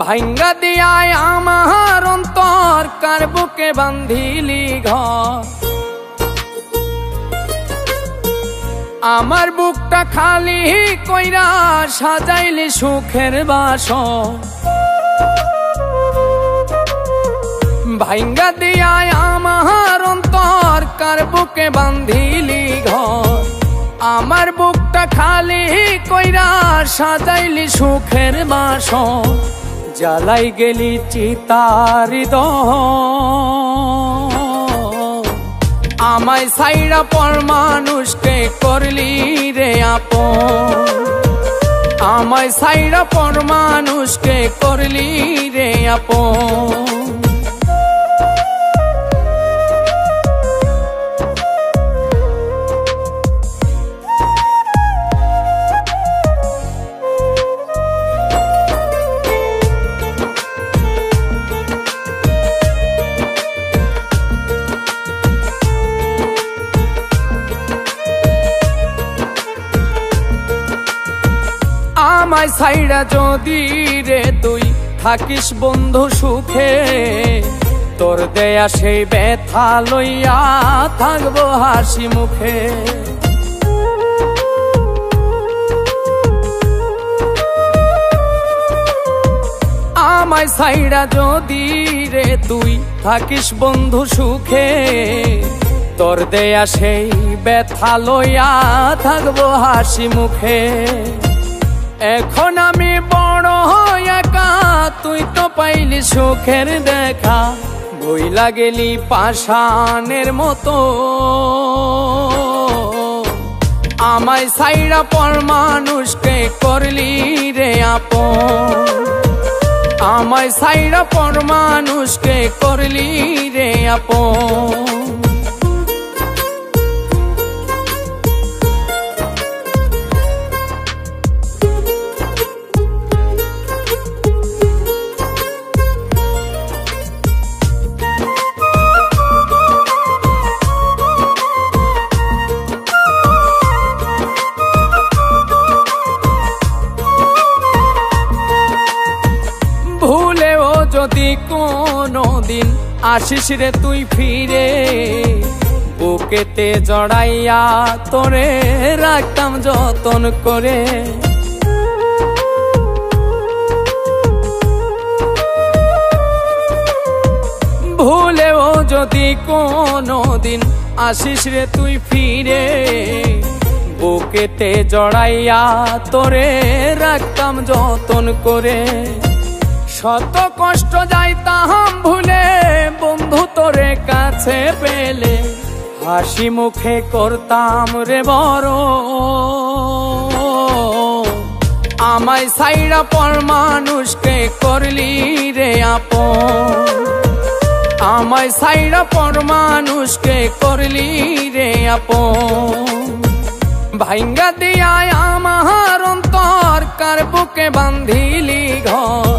ভাঙ্গা দিয়ায় আমার অন্তর কার বুকে বান্ধিলি ঘর। আমার বুকটা খালি কইরা সাজাইলি সুখের বাসর। ভাঙ্গা দিয়ায় আমার অন্তর কার বুকে বান্ধিলি ঘর। আমার বুকটা খালি কইরা সাজাইলি সুখের বাসর। জ্বালাই গেলি চিতার দহন। আমায় ছাইড়া পর মানুষকে করলি রে আপন। আমায় ছাইড়া পর মানুষকে করলি রে আপন। আমায় ছাইড়া যদি রে তুই থাকিস বন্ধু সুখে, তোর দেয়া সেই ব্যথা লইয়া থাকবো হাসি মুখে। আমায় ছাইড়া যদি রে তুই থাকিস বন্ধু সুখে, তোর দেয়া সেই ব্যথা লইয়া থাকবো হাসি মুখে। এখন আমি বড় একা, তুই তো পাইলি সুখের দেখা। বইলা গেলি পাষাণের মতো। আমায় ছাইড়া পর মানুষকে করলি রে আপন। আমায় ছাইড়া পর মানুষকে করলি রে আপন। ভুলেও যদি কোনো দিন আসিস রে তুই ফিরে, বুকেতে জড়াইয়া তোরে রাখতাম যতন করে। ভুলেও যদি কোনো দিন আসিস রে তুই ফিরে, বুকেতে জড়াইয়া তোরে রাখতাম যতন করে। শত কষ্ট যাইতাম ভুলে বন্ধু তোরে কাছে পেলে, হাসি মুখে করতাম রে বড়। আমায় ছাইড়া পর মানুষকে করলি রে আপন। আমায় ছাইড়া পর মানুষকে করলি রে আপন। ভাঙ্গা দিয়ায় আমার অন্তর কার বুকে বান্ধিলি ঘর।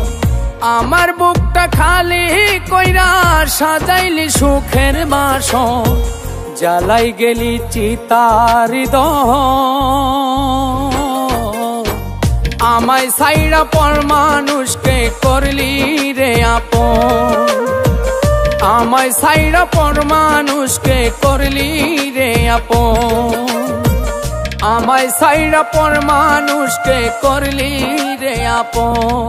আমার বুকটা খালি কইরা সাজাইলি সুখের বাসর। জ্বালাই গেলি চিতার দহন। আমায় ছাইড়া পর মানুষকে করলি রে আপন। আমায় ছাইড়া পর মানুষকে করলি রে আপন। আমায় ছাইড়া পর মানুষকে করলি রে আপন।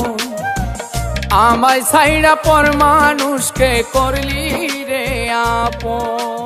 আমায় ছাইড়া পর মানুষকে করলি রে আপন।